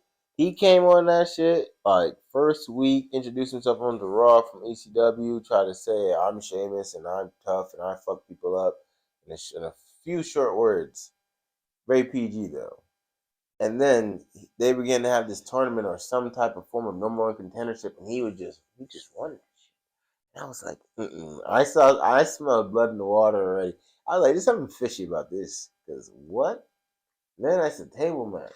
came on that shit like first week, introduced himself on the Raw from ECW, tried to say I'm Sheamus and I'm tough and I fuck people up in a few short words, very PG though. And then they began to have this tournament or some type of form of number one contendership, and he just won that shit. And I was like, I smelled blood in the water already. I was like, there's something fishy about this. Because what? Then that's a table match.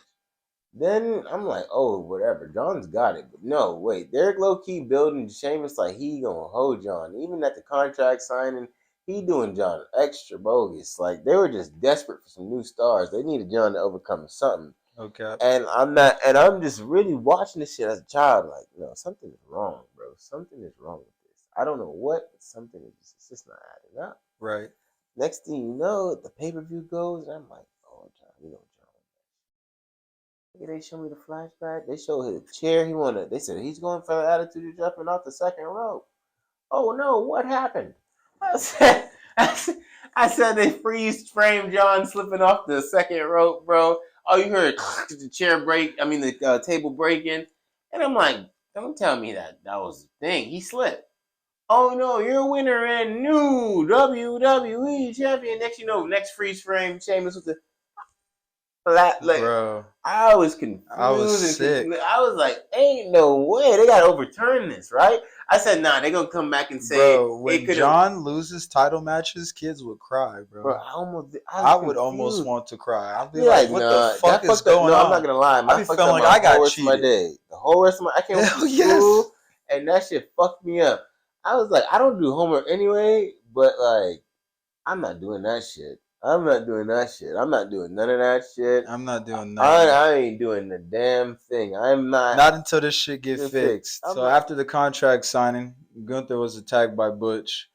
Then I'm like, oh, whatever. John's got it. But no, wait. They're low-key building Sheamus like he gonna hold John. Even at the contract signing, he doing John extra bogus. Like, they were just desperate for some new stars. They needed John to overcome something. okay. And I'm just really watching this shit as a child. Like, no, something is wrong, bro. Something is wrong with this. I don't know what, but something is just not adding up. Right. Next thing you know, the pay-per-view goes, and I'm like, oh, John, John. They show me the flashback. They show his chair. They said he's going for the attitude jumping off the second rope. Oh no, what happened? I said they freeze frame John slipping off the second rope, bro. Oh, you heard the chair break. I mean the table breaking, and I'm like, don't tell me that was the thing. He slipped. Oh no, you're a winner and new WWE champion. Next freeze frame, Sheamus with the like. Bro, I was confused. I was sick. I was like, ain't no way. They got to overturn this, right? I said, nah, they're going to come back and say. Bro, when John loses title matches, kids would cry, bro. I would almost want to cry. I'd be like, what the fuck is going on? I'm not going to lie. I'd be feeling like I got cheated. The whole rest of my day. I came home from school, and that shit fucked me up. I was like, I don't do homework anyway, but like, I'm not doing that shit. I'm not doing that shit. I'm not doing none of that shit. I'm not doing nothing. I ain't doing the damn thing. I'm not. Not until this shit get fixed. So not, after the contract signing, Gunther was attacked by Butch,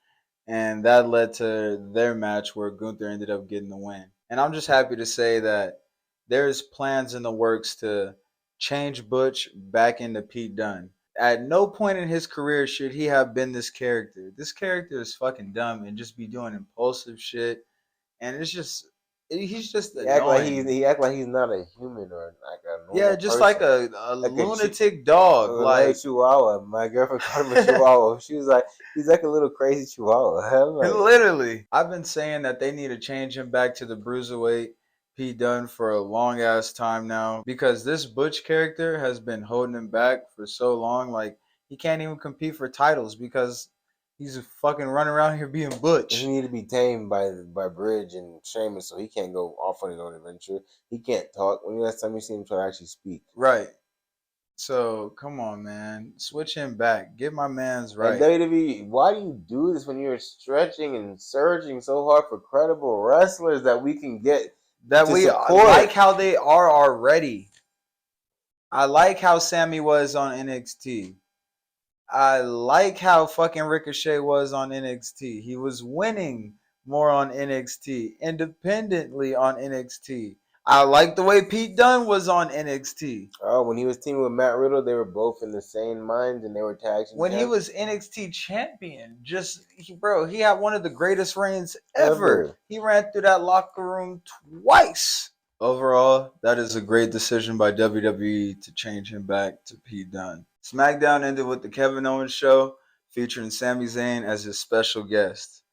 and that led to their match where Gunther ended up getting the win. And I'm just happy to say that there's plans in the works to change Butch back into Pete Dunne. At no point in his career should he have been this character. This character is fucking dumb and just be doing impulsive shit, and it's just he's just annoying. He act like he's not a human or like a normal Yeah, just person. like a lunatic dog. Like a chihuahua. My girlfriend called him a chihuahua. She was like, he's like a little crazy chihuahua. Like, literally. I've been saying that they need to change him back to the bruiserweight Pete Dunne for a long ass time now, because this Butch character has been holding him back for so long. Like, he can't even compete for titles because he's fucking running around here being Butch. He need to be tamed by Bridge and Sheamus, so he can't go off on his own adventure. He can't talk. When last time you seen him try to actually speak? Right. So come on, man, switch him back. Get my man's right. And WWE, why do you do this when you're stretching and surging so hard for credible wrestlers that we can get? That we support. Like how they are already. I like how Sami was on NXT. I like how fucking Ricochet was on NXT. He was winning more on NXT, independently on NXT. I like the way Pete Dunne was on NXT. Oh, when he was teaming with Matt Riddle, they were both in the same minds and they were tag team. When he was NXT champion, he had one of the greatest reigns ever. He ran through that locker room twice. Overall, that is a great decision by WWE to change him back to Pete Dunne. SmackDown ended with the Kevin Owens show featuring Sami Zayn as his special guest.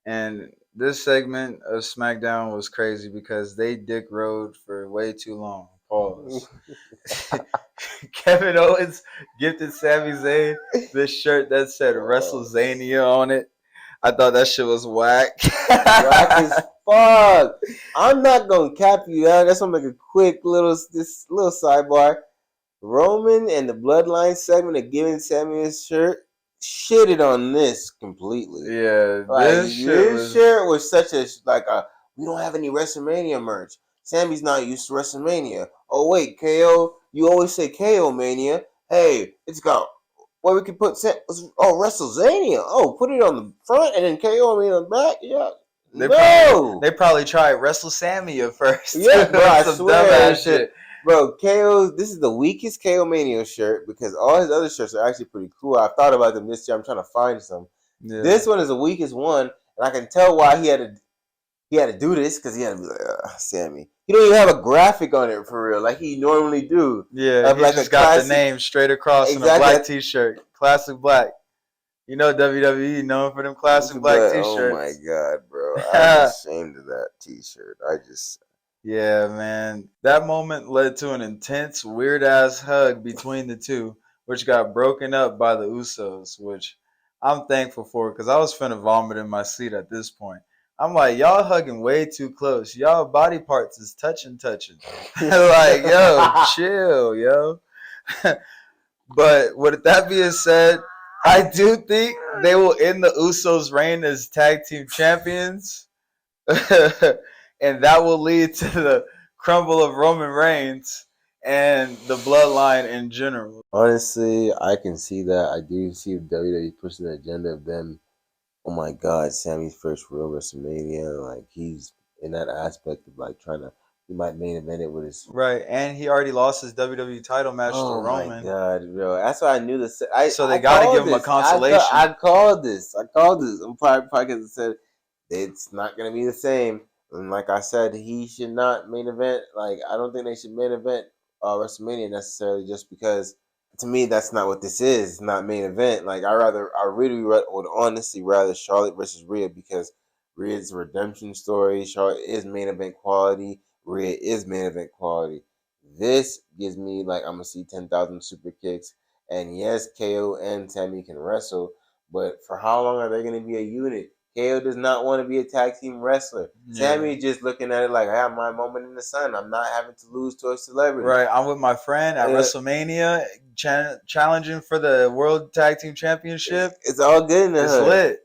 And this segment of SmackDown was crazy because they dick rode for way too long. Pause. Kevin Owens gifted Sami Zayn this shirt that said WrestleZania on it. I thought that shit was whack. Whack as fuck. I'm not gonna cap you out. That's gonna make a quick little sidebar. Roman and the Bloodline segment of giving Sami his shirt shitted on this completely. Yeah, like, this shirt was such a we don't have any WrestleMania merch. Sami's not used to WrestleMania. Oh wait, KO. You always say KO Mania. Hey, it's got where we can put WrestleZania. Oh, put it on the front and then KO me on the back. Yeah. They probably tried WrestleSamia first. Yeah, bro. I swear, shit. Bro, KO, this is the weakest KO Mania shirt because all his other shirts are actually pretty cool. I've thought about them this year. I'm trying to find some. Yeah. This one is the weakest one, and I can tell why he had to do this because he had to be like, Sami. He don't even have a graphic on it for real, like he normally do. Yeah, he just got the name straight across in a black T-shirt, classic black. You know WWE known for them classic black T-shirts. Oh my god, bro! I'm ashamed of that T-shirt. Yeah, man. That moment led to an intense, weird-ass hug between the two, which got broken up by the Usos, which I'm thankful for because I was finna vomit in my seat at this point. I'm like, y'all hugging way too close. Y'all body parts is touching. Like, yo, chill, yo. But with that being said, I do think they will end the Usos' reign as tag team champions. And that will lead to the crumble of Roman Reigns and the bloodline in general. Honestly, I can see that. I do see WWE pushing the agenda of them. Oh my God, Sami's first real WrestleMania. Like, he's in that aspect of like he might main event it with his. Right, and he already lost his WWE title match to Roman. Oh my God, bro. That's why I knew this. So they got to give him a consolation. I called this. I'm probably because it said it's not going to be the same. And like I said, he should not main event. Like, I don't think they should main event WrestleMania necessarily just because, to me, that's not what this is. It's not main event. Like, I really would honestly rather Charlotte versus Rhea because Rhea's a redemption story. Charlotte is main event quality. Rhea is main event quality. This gives me, like, I'm going to see 10,000 super kicks. And yes, KO and Sami can wrestle. But for how long are they going to be a unit? KO does not want to be a tag team wrestler. Yeah. Sami just looking at it like, I have my moment in the sun. I'm not having to lose to a celebrity. Right. I'm with my friend at WrestleMania challenging for the World Tag Team Championship. It's all good in the hood. It's lit.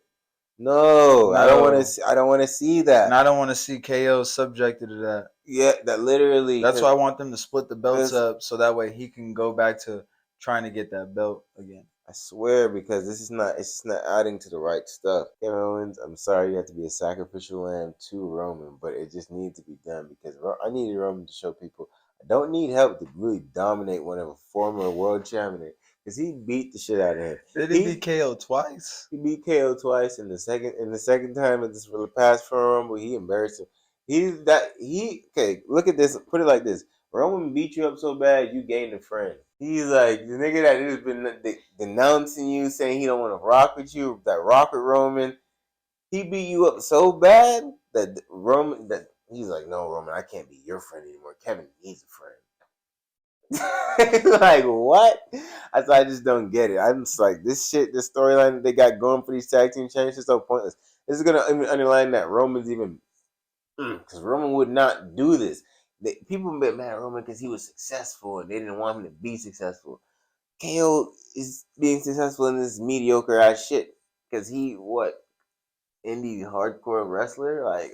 No, I don't want No. to. I don't want to see that. And I don't want to see KO subjected to that. Yeah, that literally. That's why I want them to split the belts Cause up so that way he can go back to trying to get that belt again. I swear, because this is not. It's just not adding to the right stuff. Kevin Owens, I'm sorry you have to be a sacrificial lamb to Roman, but it just needs to be done because I needed Roman to show people I don't need help to really dominate one of a former world champion because he beat the shit out of him. Did he beat KO twice? He beat KO twice in the second time in this for the past Royal Rumble. He embarrassed him. Okay. Look at this. Put it like this: Roman beat you up so bad you gained a friend. He's like the nigga that has been denouncing you, saying he don't want to rock with you. That rock with Roman. He beat you up so bad that he's like, no, Roman, I can't be your friend anymore. Kevin needs a friend. Like what? I just don't get it. I'm just like this shit, this storyline that they got going for these tag team champions is so pointless. This is gonna underline that Roman's even because Roman would not do this. People been mad at Roman because he was successful and they didn't want him to be successful. KO is being successful in this mediocre ass shit because he indie hardcore wrestler like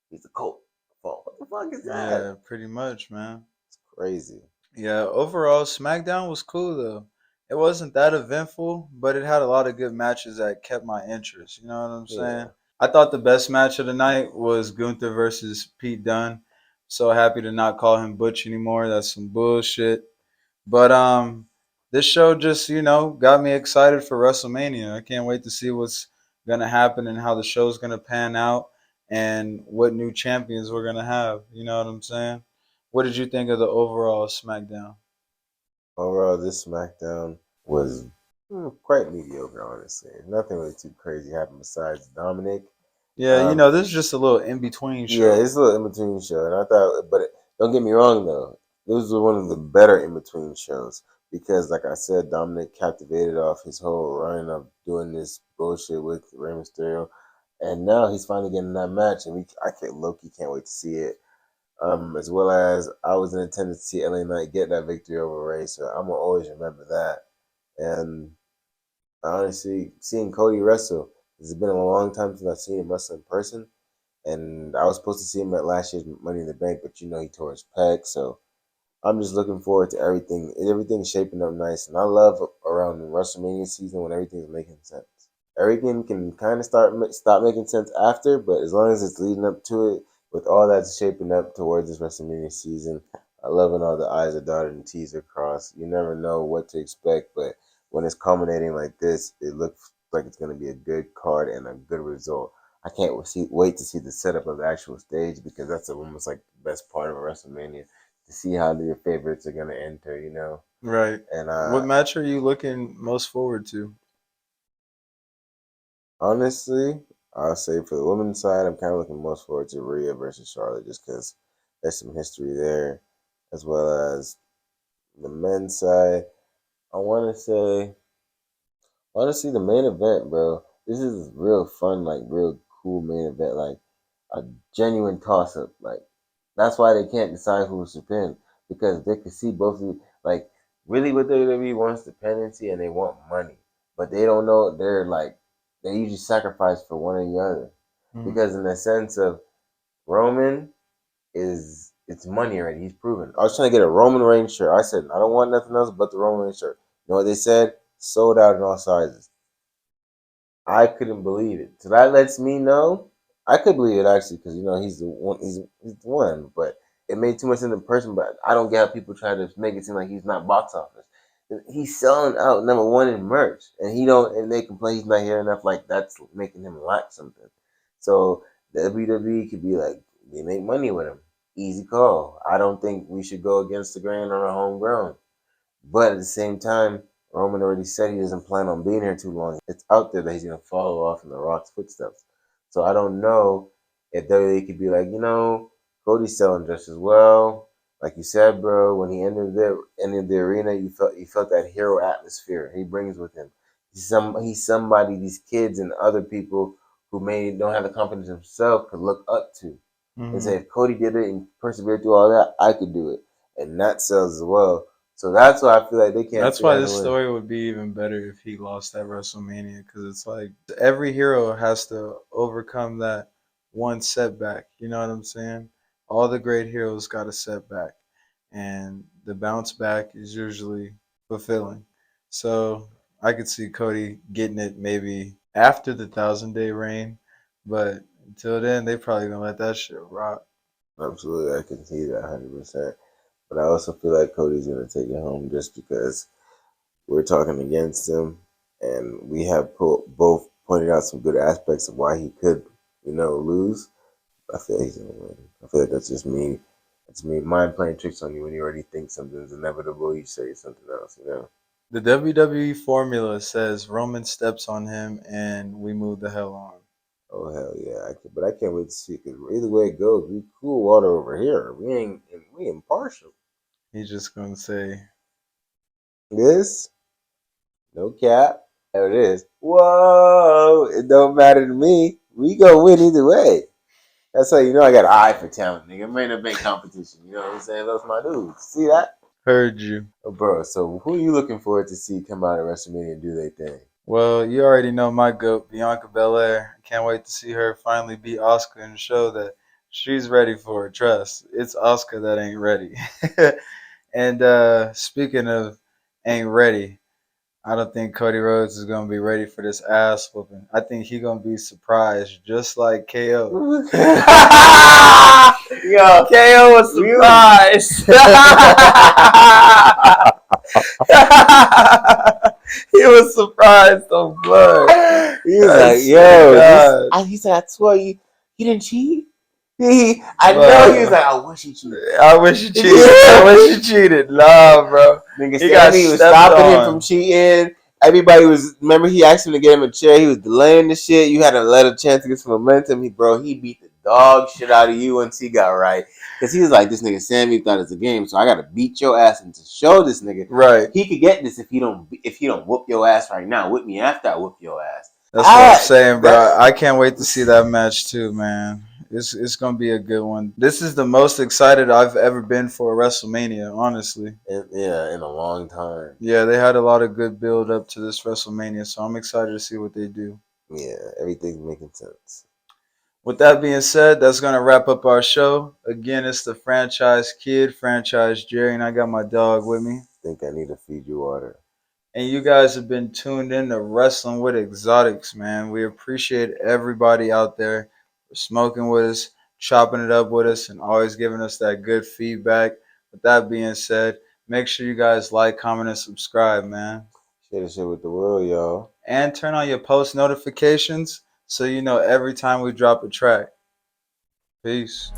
he's a cult. What the fuck is that? Yeah, pretty much, man. It's crazy. Yeah, overall, SmackDown was cool though. It wasn't that eventful, but it had a lot of good matches that kept my interest. You know what I'm saying? Yeah. I thought the best match of the night was Gunther versus Pete Dunne. So happy to not call him Butch anymore. That's some bullshit. But this show just, got me excited for WrestleMania. I can't wait to see what's gonna happen and how the show's gonna pan out and what new champions we're gonna have. You know what I'm saying? What did you think of the overall SmackDown? Overall, this SmackDown was quite mediocre, honestly. Nothing really too crazy happened besides Dominik. Yeah, this is just a little in between show. Yeah, it's a little in between show, and I thought, but don't get me wrong though, this was one of the better in between shows because, like I said, Dominic captivated off his whole run of doing this bullshit with Rey Mysterio, and now he's finally getting that match, and I can't wait to see it. As well as I was in attendance to see LA Knight get that victory over Ray, so I'm gonna always remember that. And honestly, seeing Cody wrestle, it's been a long time since I've seen him wrestle in person. And I was supposed to see him at last year's Money in the Bank, but he tore his pec. So I'm just looking forward to everything. Everything's shaping up nice, and I love around WrestleMania season when everything's making sense. Everything can kind of stop making sense after, but as long as it's leading up to it, with all that's shaping up towards this WrestleMania season, I love when all the I's are dotted and T's are crossed. You never know what to expect, but when it's culminating like this, it looks like it's going to be a good card and a good result. I can't wait to see the setup of the actual stage because that's almost like the best part of a WrestleMania to see how your favorites are going to enter. Right. And What match are you looking most forward to? honestly, I'll say for the women's side, I'm kind of looking most forward to Rhea versus Charlotte just because there's some history there, as well as the men's side. I want to say, honestly, the main event, bro. This is real fun, like real cool main event, like a genuine toss up. Like that's why they can't decide who's to pin because they can see both of you. Like really, what WWE wants dependency and they want money, but they don't know they usually sacrifice for one or the other because in the sense of Roman it's money already. He's proven. I was trying to get a Roman Reigns shirt. I said I don't want nothing else but the Roman Reigns shirt. You know what they said? Sold out in all sizes. I couldn't believe it. So that lets me know I could believe it actually because he's the one. He's the one, but it made too much in the person. But I don't get how people try to make it seem like he's not box office. He's selling out number one in merch, and he don't. And they complain he's not here enough. Like that's making him lack something. So the WWE could be like they make money with him. Easy call. I don't think we should go against the grain on our home ground. But at the same time, Roman already said he doesn't plan on being here too long. It's out there that he's going to follow off in The Rock's footsteps. So I don't know if WWE could be like, Cody's selling just as well. Like you said, bro, when he entered the arena, you felt that hero atmosphere he brings with him. He's somebody these kids and other people who may don't have the confidence himself could look up to and say, if Cody did it and persevered through all that, I could do it, and that sells as well. So that's why I feel like they can't. That's why this story would be even better if he lost at WrestleMania, because it's like every hero has to overcome that one setback. You know what I'm saying? All the great heroes got a setback, and the bounce back is usually fulfilling. So I could see Cody getting it maybe after the 1,000-day reign, but until then, they probably gonna let that shit rock. Absolutely, I can see that 100%. But I also feel like Cody's gonna take it home just because we're talking against him, and we have both pointed out some good aspects of why he could, lose. I feel like he's gonna win. I feel like that's just me. It's me mind playing tricks on you when you already think something's inevitable. You say something else. The WWE formula says Roman steps on him and we move the hell on. Oh hell yeah! But I can't wait to see, because either way it goes, we cool water over here. We impartial. He's just gonna say, This no cap. There it is. Whoa! It don't matter to me. We gonna win either way. That's how you know I got an eye for talent, nigga. Main event competition. You know what I'm saying? Those my dudes. See that? heard you. Oh, bro. So who are you looking forward to see come out of WrestleMania and do their thing? Well, you already know my goat, Bianca Belair. Can't wait to see her finally beat Asuka and show that she's ready for it. Trust, it's Asuka that ain't ready. And speaking of ain't ready, I don't think Cody Rhodes is gonna be ready for this ass whooping. I think he gonna be surprised, just like KO. Yo, KO was surprised. He was surprised on blood. He was like, "Yo," he said, "I swear you didn't cheat." I know he was like, "I wish he cheated. I wish he cheated. I wish he cheated." Nah, bro. Nigga, Sammy was stopping him from cheating. Everybody was, remember, he asked him to get him a chair. He was delaying the shit. You had to let a chance to get some momentum. He beat the dog shit out of you once he got right. Because he was like, this nigga Sammy thought it was a game, so I got to beat your ass and to show this nigga. Right. He could get this if he don't whoop your ass right now. Whip me after I whoop your ass. That's what I'm saying, bro. I can't wait to see that match too, man. It's gonna be a good one. This is the most excited I've ever been for a WrestleMania, honestly. Yeah, in a long time. Yeah, they had a lot of good build up to this WrestleMania, so I'm excited to see what they do. Yeah, everything's making sense. With that being said, that's gonna wrap up our show. Again, it's the Franchise Kid, Franchise Jerry, and I got my dog with me. Think I need to feed you water. And you guys have been tuned in to Wrestling with Xotics, man. We appreciate everybody out there for smoking with us, chopping it up with us, and always giving us that good feedback. With that being said, make sure you guys like, comment, and subscribe, man. Share the shit with the world, y'all. And turn on your post notifications so you know every time we drop a track. Peace.